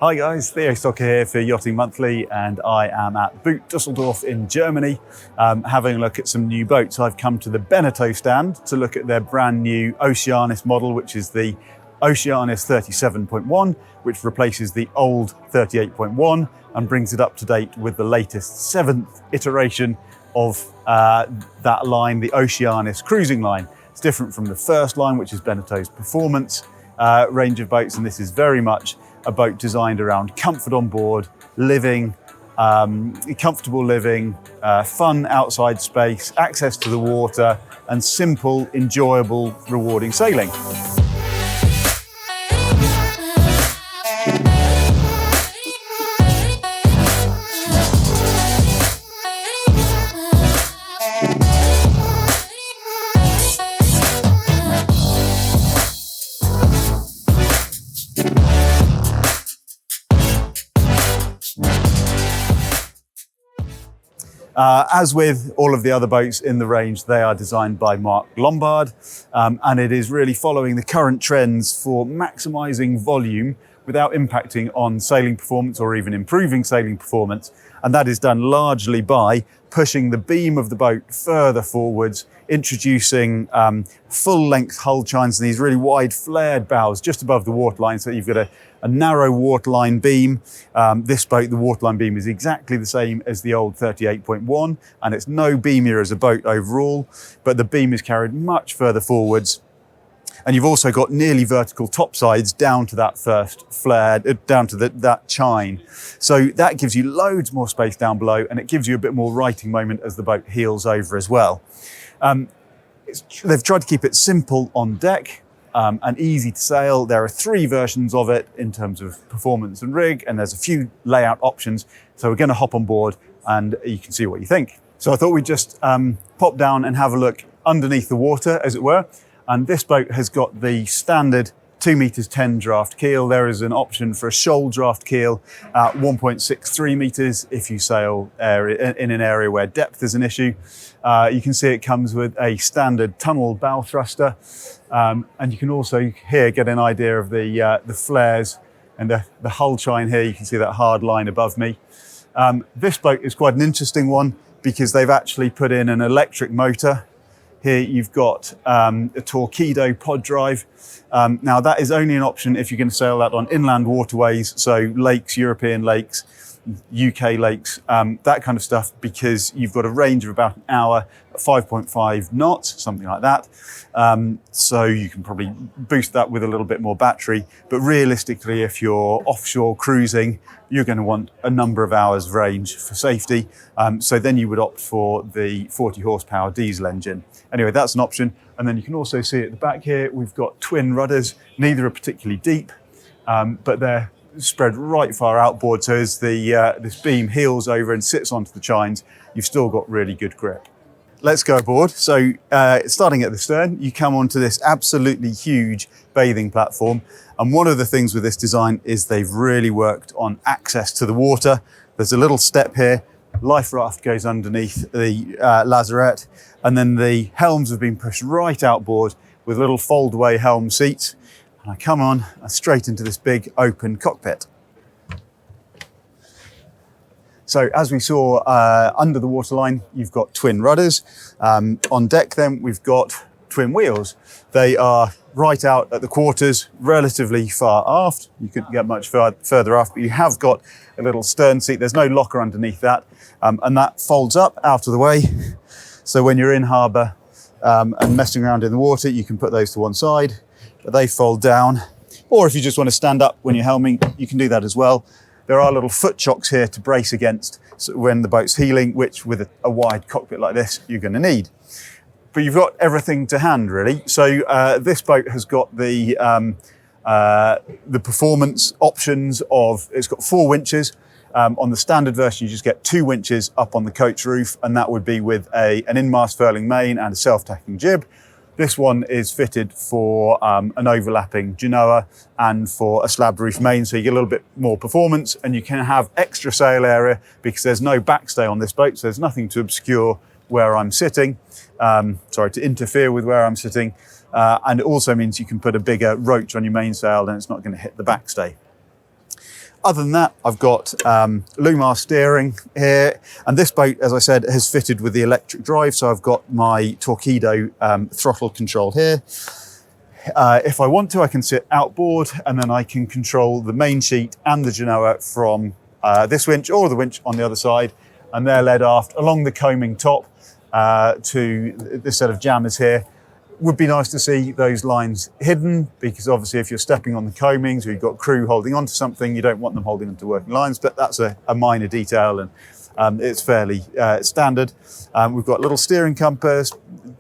Hi guys, Theo Stocker here for Yachting Monthly, and I am at Boot Dusseldorf in Germany, having a look at some new boats. I've come to the Beneteau stand to look at their brand new Oceanis model, which is the Oceanis 37.1, which replaces the old 38.1 and brings it up to date with the latest 7th iteration of that line, the Oceanis cruising line. It's different from the first line, which is Beneteau's performance range of boats, and this is very much a boat designed around comfort on board, living, comfortable living, fun outside space, access to the water, and simple, enjoyable, rewarding sailing. As with all of the other boats in the range, they are designed by Mark Lombard, and it is really following the current trends for maximising volume without impacting on sailing performance or even improving sailing performance. And that is done largely by pushing the beam of the boat further forwards, introducing full length hull chines and these really wide flared bows just above the waterline, so you've got a narrow waterline beam. This boat, the waterline beam is exactly the same as the old 38.1, and it's no beamier as a boat overall, but the beam is carried much further forwards. And you've also got nearly vertical topsides down to that first flare, down to that chine. So that gives you loads more space down below, and it gives you a bit more righting moment as the boat heels over as well. They've tried to keep it simple on deck and easy to sail. There are 3 versions of it in terms of performance and rig, and there's a few layout options. So we're going to hop on board and you can see what you think. So I thought we'd just pop down and have a look underneath the water, as it were. And this boat has got the standard 2 meters 10 draft keel. There is an option for a shoal draft keel at 1.63 meters if you sail in an area where depth is an issue. You can see it comes with a standard tunnel bow thruster, and you can also here get an idea of the flares and the hull chine here. You can see that hard line above me. This boat is quite an interesting one because they've actually put in an electric motor. Here you've got a torpedo pod drive. Now that is only an option if you're going to sail that on inland waterways, so lakes, European lakes, UK lakes, that kind of stuff, because you've got a range of about an hour at 5.5 knots, something like that. So you can probably boost that with a little bit more battery. But realistically, if you're offshore cruising, you're going to want a number of hours range for safety. So then you would opt for the 40 horsepower diesel engine. Anyway, that's an option. And then you can also see at the back here, we've got twin rudders. Neither are particularly deep, but they're spread right far outboard. So as this beam heels over and sits onto the chines, you've still got really good grip. Let's go aboard. So starting at the stern, you come onto this absolutely huge bathing platform. And one of the things with this design is they've really worked on access to the water. There's a little step here. Life raft goes underneath the lazarette, and then the helms have been pushed right outboard with little fold-away helm seats. And I come on straight into this big open cockpit. So as we saw under the waterline, you've got twin rudders. On deck then, we've got twin wheels. They are right out at the quarters, relatively far aft. You couldn't get much further aft, but you have got a little stern seat. There's no locker underneath that, and that folds up out of the way. So when you're in harbour and messing around in the water, you can put those to one side, but they fold down. Or if you just want to stand up when you're helming, you can do that as well. There are little foot chocks here to brace against when the boat's heeling, which with a wide cockpit like this, you're going to need. But you've got everything to hand, really. So this boat has got the performance options of, it's got 4 winches. On the standard version, you just get 2 winches up on the coach roof, and that would be with an in-mast furling main and a self-tacking jib. This one is fitted for an overlapping genoa and for a slab roof main, so you get a little bit more performance, and you can have extra sail area because there's no backstay on this boat, so there's nothing to obscure where I'm sitting, to interfere with where I'm sitting. And it also means you can put a bigger roach on your mainsail and it's not going to hit the backstay. Other than that, I've got Lumar steering here, and this boat, as I said, has fitted with the electric drive, so I've got my Torpedo throttle control here. If I want to, I can sit outboard, and then I can control the main sheet and the Genoa from this winch or the winch on the other side, and they're led aft along the coaming top to this set of jammers here. Would be nice to see those lines hidden, because obviously if you're stepping on the coamings or you've got crew holding onto something, you don't want them holding onto working lines, but that's a minor detail, and it's fairly standard. We've got a little steering compass,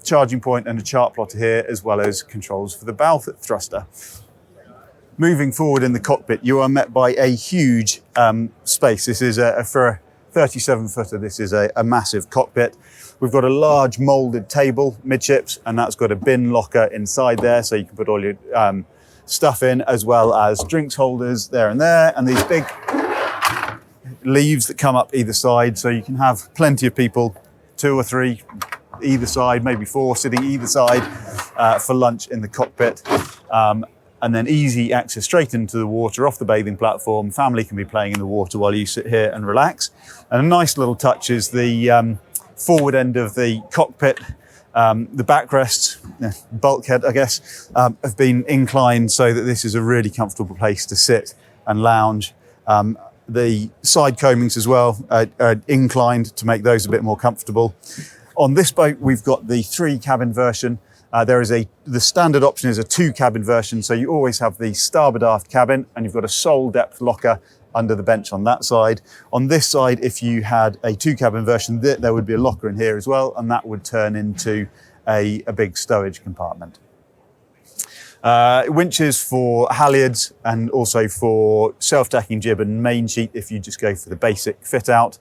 charging point and a chart plotter here, as well as controls for the bow thruster. Moving forward in the cockpit, you are met by a huge space. This is for a 37-footer, this is a massive cockpit. We've got a large moulded table midships, and that's got a bin locker inside there, so you can put all your stuff in, as well as drinks holders there, and these big leaves that come up either side, so you can have plenty of people, 2 or 3 either side, maybe 4 sitting either side for lunch in the cockpit. And then easy access straight into the water off the bathing platform. Family can be playing in the water while you sit here and relax. And a nice little touch is the forward end of the cockpit. The backrests, bulkhead, I guess, have been inclined so that this is a really comfortable place to sit and lounge. The side coamings as well are inclined to make those a bit more comfortable. On this boat, we've got the 3-cabin version. The standard option is a 2-cabin version, so you always have the starboard aft cabin, and you've got a sole depth locker under the bench on that side. On this side, if you had a 2-cabin version, there would be a locker in here as well, and that would turn into a big stowage compartment. Winches for halyards, and also for self-tacking jib and main sheet if you just go for the basic fit out.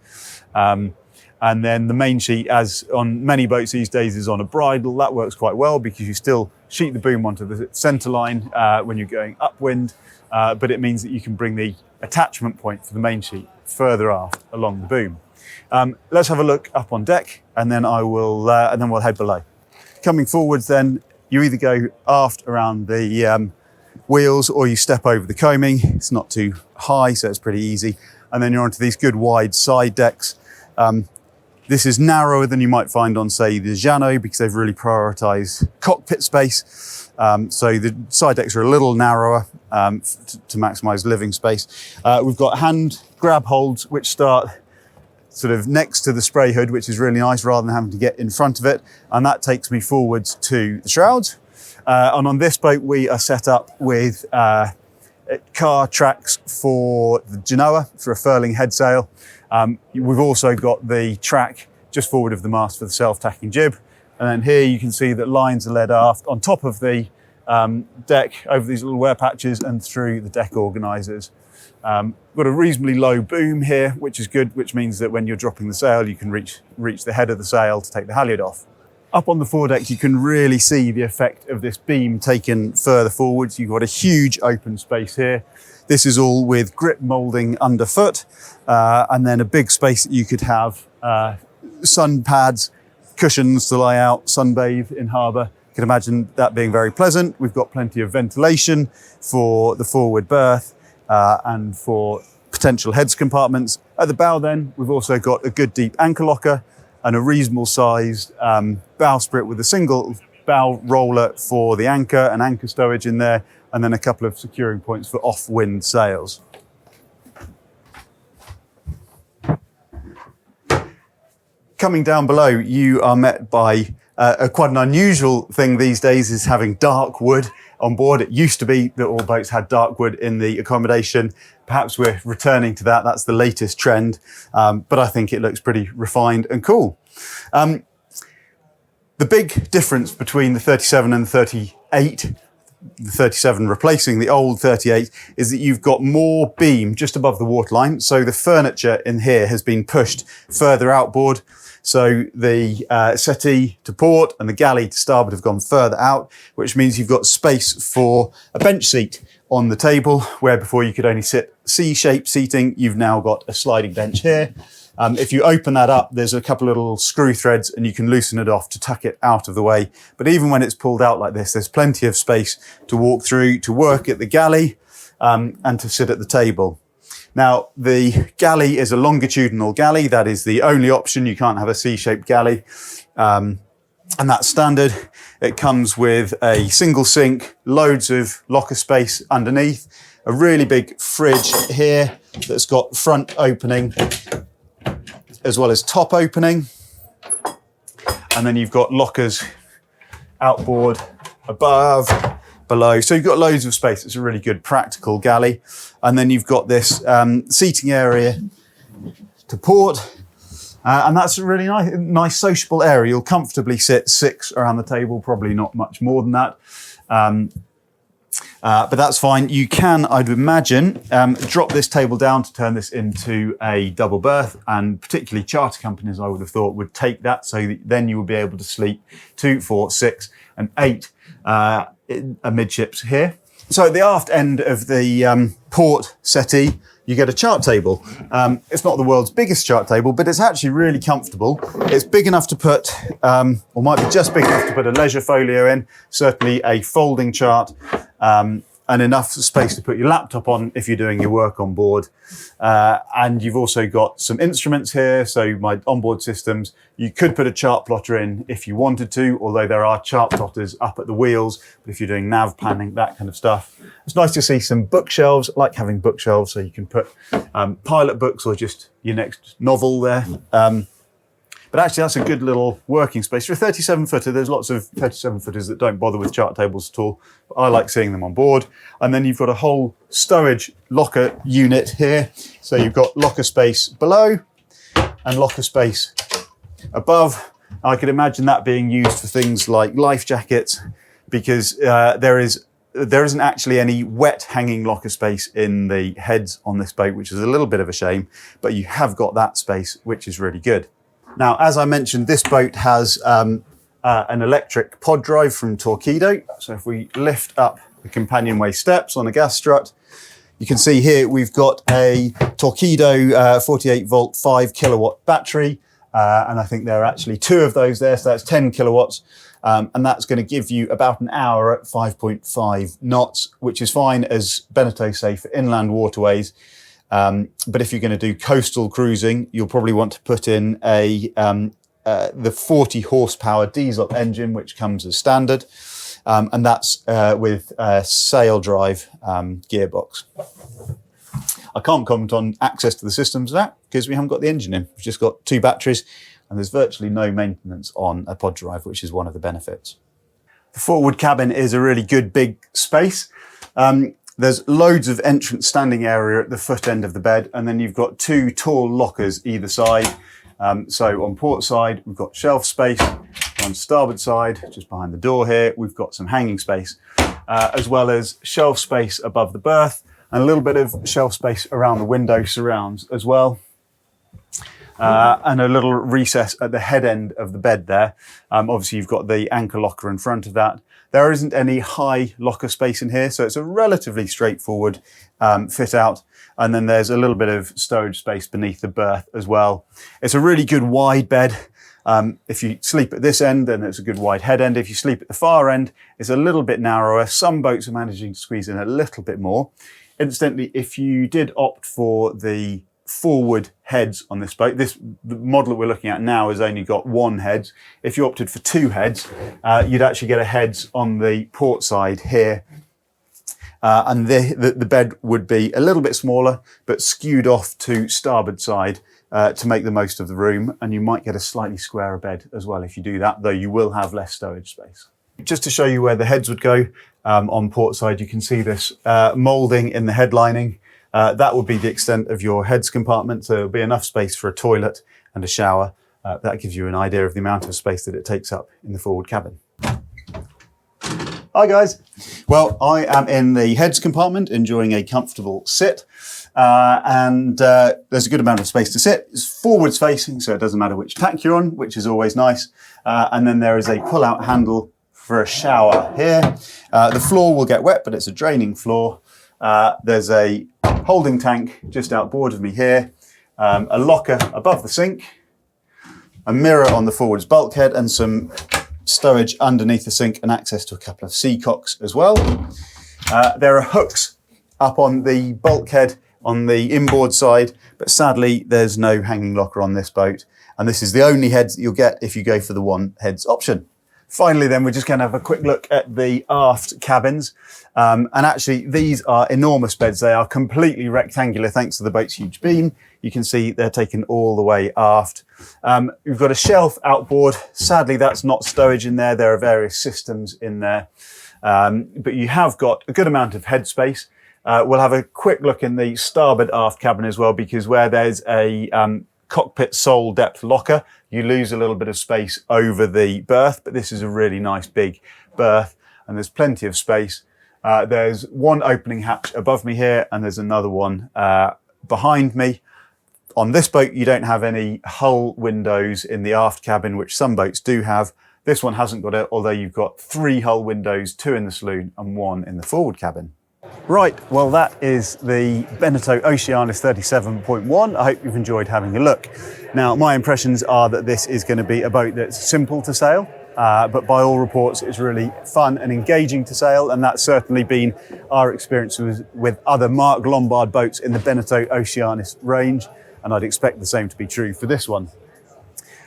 And then the main sheet, as on many boats these days, is on a bridle. That works quite well because you still sheet the boom onto the centre line when you're going upwind, but it means that you can bring the attachment point for the main sheet further aft along the boom. Let's have a look up on deck, and then and then we'll head below. Coming forwards, then you either go aft around the wheels, or you step over the coaming. It's not too high, so it's pretty easy. And then you're onto these good wide side decks. This is narrower than you might find on, say, the Jeanneau, because they've really prioritised cockpit space. So the side decks are a little narrower to maximise living space. We've got hand grab holds, which start sort of next to the spray hood, which is really nice, rather than having to get in front of it. And that takes me forwards to the shrouds. And on this boat, we are set up with car tracks for the Genoa for a furling head sail. We've also got the track just forward of the mast for the self-tacking jib. And then here you can see that lines are led aft on top of the deck over these little wear patches and through the deck organisers. Got a reasonably low boom here, which is good, which means that when you're dropping the sail, you can reach the head of the sail to take the halyard off. Up on the foredeck, you can really see the effect of this beam taken further forwards. You've got a huge open space here. This is all with grip moulding underfoot, and then a big space that you could have sun pads, cushions to lie out, sunbathe in harbour. You can imagine that being very pleasant. We've got plenty of ventilation for the forward berth and for potential heads compartments. At the bow then, we've also got a good deep anchor locker and a reasonable sized bowsprit with a single bow roller for the anchor and anchor stowage in there, and then a couple of securing points for off-wind sails. Coming down below, you are met by quite an unusual thing these days, is having dark wood on board. It used to be that all boats had dark wood in the accommodation. Perhaps we're returning to that. That's the latest trend, but I think it looks pretty refined and cool. The big difference between the 37 and the 38, the 37 replacing the old 38, is that you've got more beam just above the waterline. So the furniture in here has been pushed further outboard. So the settee to port and the galley to starboard have gone further out, which means you've got space for a bench seat on the table, where before you could only sit C-shaped seating. You've now got a sliding bench here. If you open that up, there's a couple of little screw threads and you can loosen it off to tuck it out of the way. But even when it's pulled out like this, there's plenty of space to walk through, to work at the galley and to sit at the table. Now, the galley is a longitudinal galley. That is the only option. You can't have a C-shaped galley. And that's standard. It comes with a single sink, loads of locker space underneath, a really big fridge here that's got front opening as well as top opening. And then you've got lockers outboard, above, below. So you've got loads of space. It's a really good practical galley. And then you've got this seating area to port. And that's a really nice sociable area. You'll comfortably sit 6 around the table, probably not much more than that. But that's fine. You can, I'd imagine, drop this table down to turn this into a double berth, and particularly charter companies, I would have thought, would take that, so that then you will be able to sleep 2, 4, 6 and 8 amidships here. So at the aft end of the port settee, you get a chart table. It's not the world's biggest chart table, but it's actually really comfortable. It's big enough to put, or might be just big enough to put a leisure folio in, certainly a folding chart, and enough space to put your laptop on if you're doing your work on board. And you've also got some instruments here, so my onboard systems. You could put a chart plotter in if you wanted to, although there are chart plotters up at the wheels, but if you're doing nav planning, that kind of stuff. It's nice to see some bookshelves. I like having bookshelves so you can put pilot books or just your next novel there. But actually, that's a good little working space. For a 37-footer, there's lots of 37-footers that don't bother with chart tables at all. But I like seeing them on board. And then you've got a whole stowage locker unit here. So you've got locker space below and locker space above. I could imagine that being used for things like life jackets, because there isn't actually any wet hanging locker space in the heads on this boat, which is a little bit of a shame, but you have got that space, which is really good. Now, as I mentioned, this boat has an electric pod drive from Torqeedo. So if we lift up the companionway steps on a gas strut, you can see here we've got a Torqeedo 48 volt 5 kilowatt battery. And I think there are actually 2 of those there, so that's 10 kilowatts. And that's going to give you about an hour at 5.5 knots, which is fine as Beneteau safe for inland waterways. But if you're going to do coastal cruising, you'll probably want to put in the 40 horsepower diesel engine, which comes as standard. And that's with a sail drive gearbox. I can't comment on access to the systems of that because we haven't got the engine in. We've just got 2 batteries and there's virtually no maintenance on a pod drive, which is one of the benefits. The forward cabin is a really good big space. There's loads of entrance standing area at the foot end of the bed, and then you've got 2 tall lockers either side. So on port side, we've got shelf space. On starboard side, just behind the door here, we've got some hanging space, as well as shelf space above the berth, and a little bit of shelf space around the window surrounds as well. And a little recess at the head end of the bed there. Obviously, you've got the anchor locker in front of that. There isn't any high locker space in here, so it's a relatively straightforward fit out. And then there's a little bit of storage space beneath the berth as well. It's a really good wide bed. If you sleep at this end, then it's a good wide head end. If you sleep at the far end, it's a little bit narrower. Some boats are managing to squeeze in a little bit more. Incidentally, if you did opt for the forward heads on this boat, the model that we're looking at now has only got 1 head. If you opted for 2 heads, you'd actually get a heads on the port side here. And the bed would be a little bit smaller, but skewed off to starboard side to make the most of the room. And you might get a slightly squarer bed as well if you do that, though you will have less stowage space. Just to show you where the heads would go, on port side, you can see this moulding in the head lining. That would be the extent of your heads compartment, so there'll be enough space for a toilet and a shower. That gives you an idea of the amount of space that it takes up in the forward cabin. Hi guys. Well, I am in the heads compartment enjoying a comfortable sit. And there's a good amount of space to sit. It's forwards facing, so it doesn't matter which tack you're on, which is always nice. And then there is a pull-out handle for a shower here. The floor will get wet, but it's a draining floor. There's a holding tank just outboard of me here, a locker above the sink, a mirror on the forwards bulkhead, and some stowage underneath the sink and access to a couple of seacocks as well. There are hooks up on the bulkhead on the inboard side, but sadly there's no hanging locker on this boat. And this is the only heads that you'll get if you go for the one heads option. Finally then, we're just going to have a quick look at the aft cabins. And actually these are enormous beds. They are completely rectangular thanks to the boat's huge beam. You can see they're taken all the way aft. We've got a shelf outboard. Sadly, that's not stowage in there. There are various systems in there. But you have got a good amount of headspace. We'll have a quick look in the starboard aft cabin as well, because where there's a cockpit sole depth locker, you lose a little bit of space over the berth, but this is a really nice big berth and there's plenty of space. There's one opening hatch above me here and there's another one behind me. On this boat, you don't have any hull windows in the aft cabin, which some boats do have. This one hasn't got it, although you've got 3 hull windows, 2 in the saloon and 1 in the forward cabin. Right, well that is the Beneteau Oceanis 37.1. I hope you've enjoyed having a look. Now, my impressions are that this is going to be a boat that's simple to sail, but by all reports it's really fun and engaging to sail, and that's certainly been our experience with other Mark Lombard boats in the Beneteau Oceanis range, and I'd expect the same to be true for this one.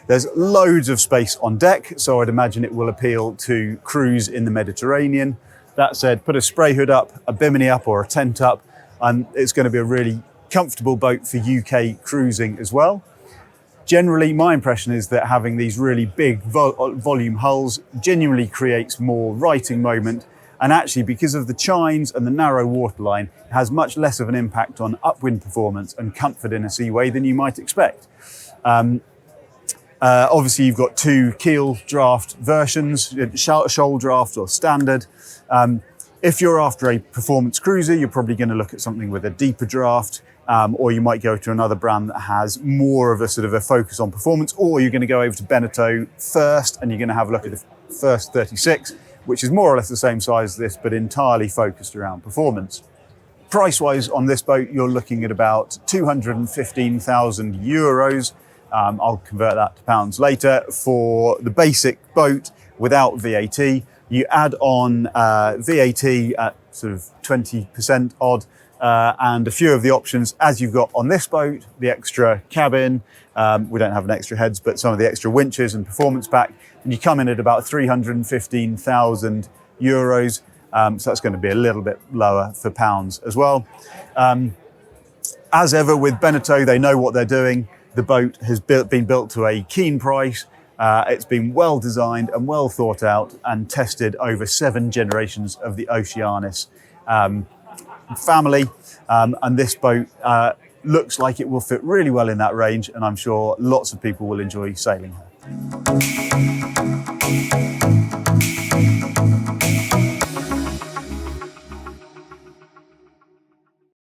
There's loads of space on deck, so I'd imagine it will appeal to crews in the Mediterranean. That said, put a spray hood up, a bimini up or a tent up, and it's going to be a really comfortable boat for UK cruising as well. Generally, my impression is that having these really big volume hulls genuinely creates more writing moment, and actually because of the chines and the narrow waterline, it has much less of an impact on upwind performance and comfort in a seaway than you might expect. Obviously, you've got 2 keel draft versions, shoal draft or standard. If you're after a performance cruiser, you're probably going to look at something with a deeper draft, or you might go to another brand that has more of a sort of a focus on performance, or you're going to go over to Beneteau first and you're going to have a look at the first 36, which is more or less the same size as this, but entirely focused around performance. Price-wise on this boat, you're looking at about 215,000 euros. I'll convert that to pounds later for the basic boat without VAT. You add on VAT at sort of 20% odd, and a few of the options as you've got on this boat, the extra cabin, we don't have an extra heads, but some of the extra winches and performance pack, and you come in at about 315,000 euros. So that's going to be a little bit lower for pounds as well. As ever with Beneteau, they know what they're doing. The boat has been built to a keen price. It's been well designed and well thought out and tested over 7 generations of the Oceanis family. And this boat looks like it will fit really well in that range, and I'm sure lots of people will enjoy sailing her.